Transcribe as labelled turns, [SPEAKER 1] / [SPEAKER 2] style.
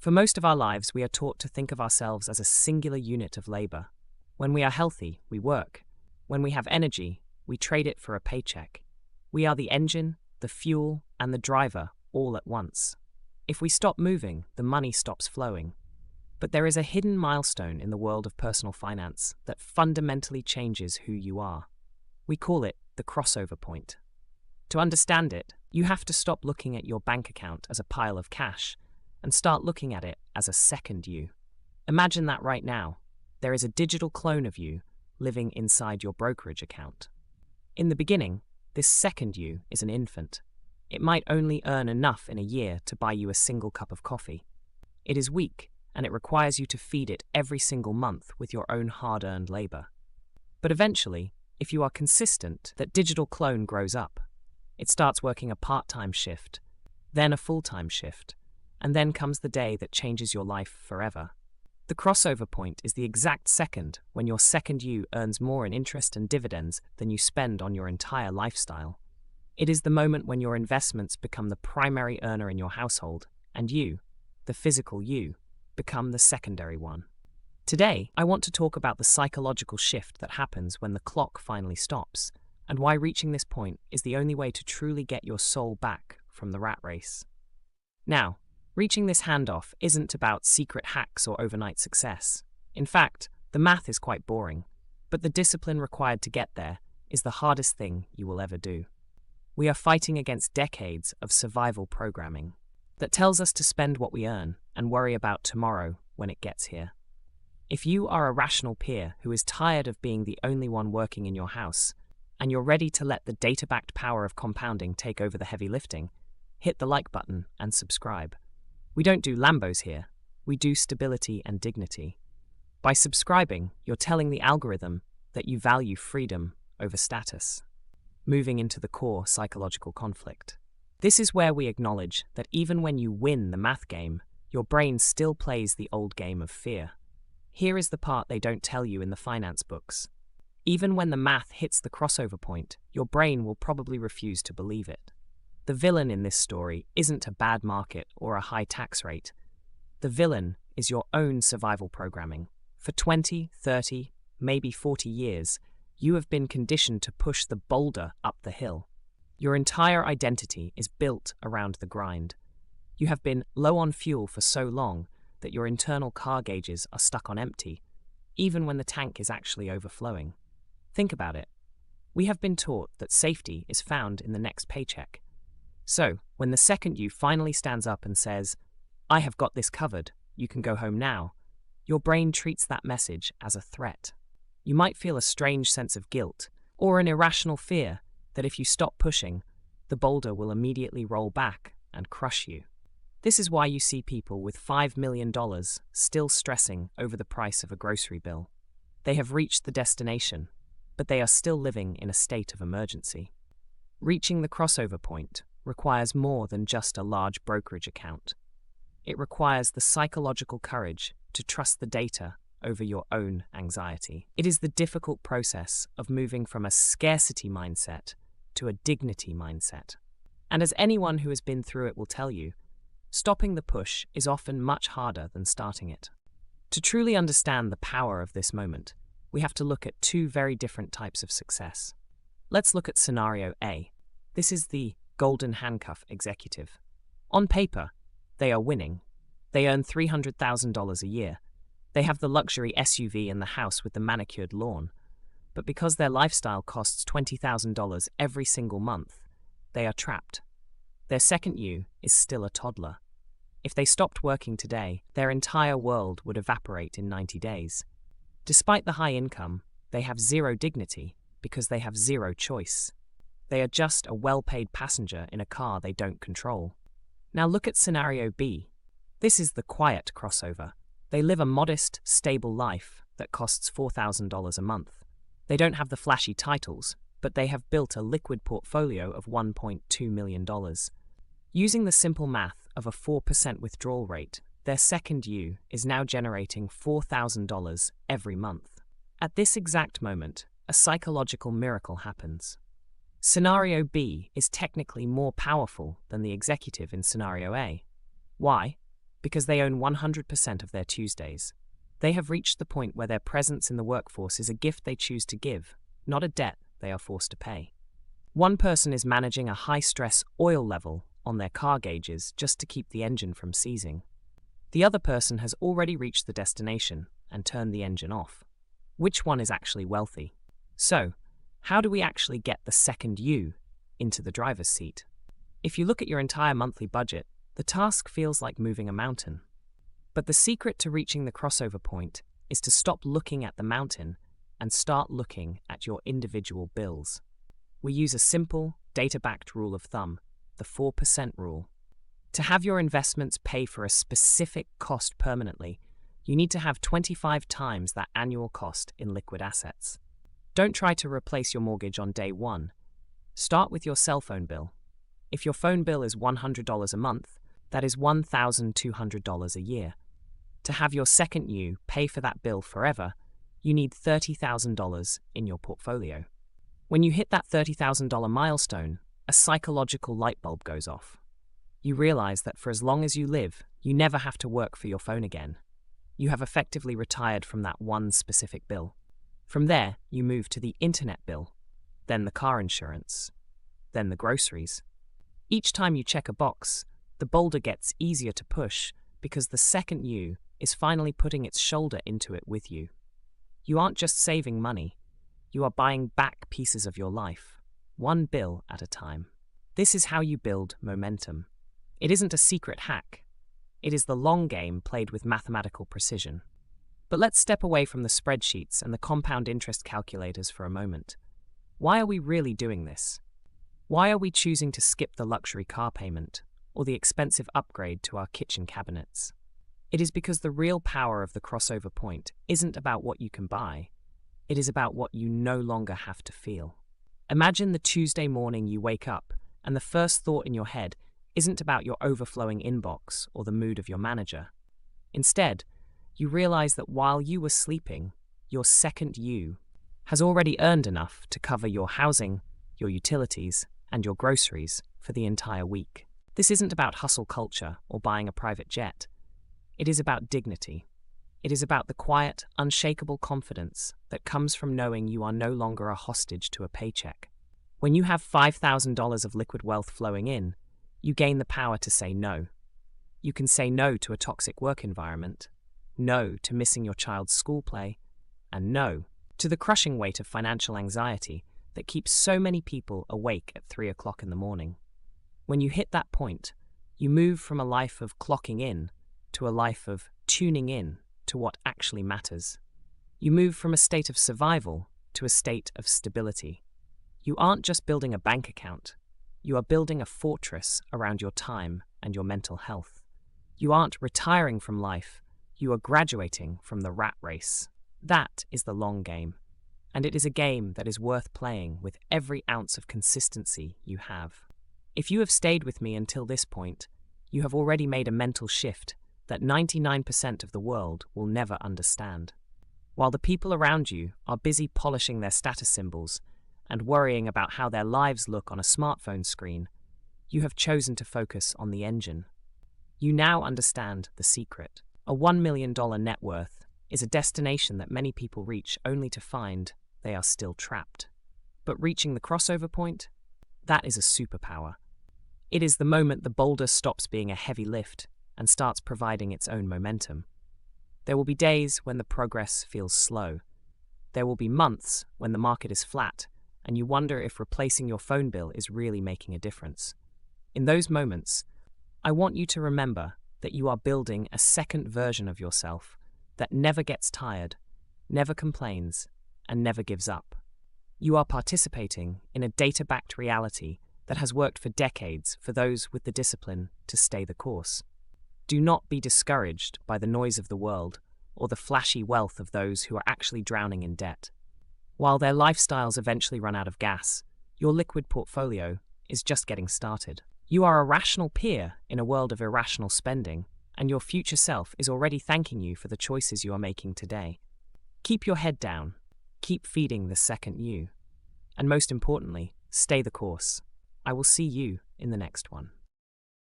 [SPEAKER 1] For most of our lives, we are taught to think of ourselves as a singular unit of labor. When we are healthy, we work. When we have energy, we trade it for a paycheck. We are the engine, the fuel, and the driver all at once. If we stop moving, the money stops flowing. But there is a hidden milestone in the world of personal finance that fundamentally changes who you are. We call it the crossover point. To understand it, you have to stop looking at your bank account as a pile of cash and start looking at it as a second you. Imagine that right now. There is a digital clone of you living inside your brokerage account. In the beginning, this second you is an infant. It might only earn enough in a year to buy you a single cup of coffee. It is weak, and it requires you to feed it every single month with your own hard-earned labor. But eventually, if you are consistent, that digital clone grows up. It starts working a part-time shift, then a full-time shift, and then comes the day that changes your life forever. The crossover point is the exact second when your second you earns more in interest and dividends than you spend on your entire lifestyle. It is the moment when your investments become the primary earner in your household, and you, the physical you, become the secondary one. Today, I want to talk about the psychological shift that happens when the clock finally stops, and why reaching this point is the only way to truly get your soul back from the rat race. Now, reaching this handoff isn't about secret hacks or overnight success. In fact, the math is quite boring, but the discipline required to get there is the hardest thing you will ever do. We are fighting against decades of survival programming that tells us to spend what we earn and worry about tomorrow when it gets here. If you are a rational peer who is tired of being the only one working in your house, and you're ready to let the data-backed power of compounding take over the heavy lifting, hit the like button and subscribe. We don't do Lambos here, we do stability and dignity. By subscribing, you're telling the algorithm that you value freedom over status. Moving into the core psychological conflict. This is where we acknowledge that even when you win the math game, your brain still plays the old game of fear. Here is the part they don't tell you in the finance books. Even when the math hits the crossover point, your brain will probably refuse to believe it. The villain in this story isn't a bad market or a high tax rate. The villain is your own survival programming. For 20, 30, maybe 40 years, you have been conditioned to push the boulder up the hill. Your entire identity is built around the grind. You have been low on fuel for so long that your internal car gauges are stuck on empty, even when the tank is actually overflowing. Think about it. We have been taught that safety is found in the next paycheck. So, when the second you finally stands up and says, "I have got this covered, you can go home now," your brain treats that message as a threat. You might feel a strange sense of guilt, or an irrational fear that if you stop pushing, the boulder will immediately roll back and crush you. This is why you see people with $5 million still stressing over the price of a grocery bill. They have reached the destination, but they are still living in a state of emergency. Reaching the crossover point requires more than just a large brokerage account. It requires the psychological courage to trust the data over your own anxiety. It is the difficult process of moving from a scarcity mindset to a dignity mindset. And as anyone who has been through it will tell you, stopping the push is often much harder than starting it. To truly understand the power of this moment, we have to look at two very different types of success. Let's look at scenario A. This is the golden handcuff executive. On paper, they are winning. They earn $300,000 a year. They have the luxury SUV and the house with the manicured lawn. But because their lifestyle costs $20,000 every single month, they are trapped. Their second you is still a toddler. If they stopped working today, their entire world would evaporate in 90 days. Despite the high income, they have zero dignity because they have zero choice. They are just a well-paid passenger in a car they don't control. Now look at scenario B. This is the quiet crossover. They live a modest, stable life that costs $4,000 a month. They don't have the flashy titles, but they have built a liquid portfolio of $1.2 million. Using the simple math of a 4% withdrawal rate, their second you is now generating $4,000 every month. At this exact moment, a psychological miracle happens. Scenario B is technically more powerful than the executive in scenario A. Why? because they own 100% of their Tuesdays. They have reached the point where their presence in the workforce is a gift they choose to give, not a debt they are forced to pay. One person is managing a high-stress oil level on their car gauges just to keep the engine from seizing. The other person has already reached the destination and turned the engine off. Which one is actually wealthy? So, how do we actually get the second you into the driver's seat? If you look at your entire monthly budget, the task feels like moving a mountain. But the secret to reaching the crossover point is to stop looking at the mountain and start looking at your individual bills. We use a simple, data-backed rule of thumb, the 4% rule. To have your investments pay for a specific cost permanently, you need to have 25 times that annual cost in liquid assets. Don't try to replace your mortgage on day one. Start with your cell phone bill. If your phone bill is $100 a month, that is $1,200 a year. To have your second you pay for that bill forever, you need $30,000 in your portfolio. When you hit that $30,000 milestone, a psychological light bulb goes off. You realize that for as long as you live, you never have to work for your phone again. You have effectively retired from that one specific bill. From there, you move to the internet bill, then the car insurance, then the groceries. Each time you check a box, the boulder gets easier to push because the second you is finally putting its shoulder into it with you. You aren't just saving money, you are buying back pieces of your life, one bill at a time. This is how you build momentum. It isn't a secret hack. It is the long game played with mathematical precision. But let's step away from the spreadsheets and the compound interest calculators for a moment. Why are we really doing this? Why are we choosing to skip the luxury car payment or the expensive upgrade to our kitchen cabinets? It is because the real power of the crossover point isn't about what you can buy. It is about what you no longer have to feel. Imagine the Tuesday morning you wake up and the first thought in your head isn't about your overflowing inbox or the mood of your manager. Instead, you realize that while you were sleeping, your second you has already earned enough to cover your housing, your utilities, and your groceries for the entire week. This isn't about hustle culture or buying a private jet. It is about dignity. It is about the quiet, unshakable confidence that comes from knowing you are no longer a hostage to a paycheck. When you have $5,000 of liquid wealth flowing in, you gain the power to say no. You can say no to a toxic work environment, no to missing your child's school play, and no to the crushing weight of financial anxiety that keeps so many people awake at 3 o'clock in the morning. When you hit that point, you move from a life of clocking in to a life of tuning in to what actually matters. You move from a state of survival to a state of stability. You aren't just building a bank account. You are building a fortress around your time and your mental health. You aren't retiring from life. You are graduating from the rat race. That is the long game. And it is a game that is worth playing with every ounce of consistency you have. If you have stayed with me until this point, you have already made a mental shift that 99% of the world will never understand. While the people around you are busy polishing their status symbols and worrying about how their lives look on a smartphone screen, you have chosen to focus on the engine. You now understand the secret. A $1 million net worth is a destination that many people reach only to find they are still trapped. But reaching the crossover point, that is a superpower. It is the moment the boulder stops being a heavy lift and starts providing its own momentum. There will be days when the progress feels slow. There will be months when the market is flat and you wonder if replacing your phone bill is really making a difference. In those moments, I want you to remember that you are building a second version of yourself that never gets tired, never complains, and never gives up. You are participating in a data-backed reality that has worked for decades for those with the discipline to stay the course. Do not be discouraged by the noise of the world or the flashy wealth of those who are actually drowning in debt. While their lifestyles eventually run out of gas, your liquid portfolio is just getting started. You are a rational peer in a world of irrational spending, and your future self is already thanking you for the choices you are making today. Keep your head down, keep feeding the second you, and most importantly, stay the course. I will see you in the next one.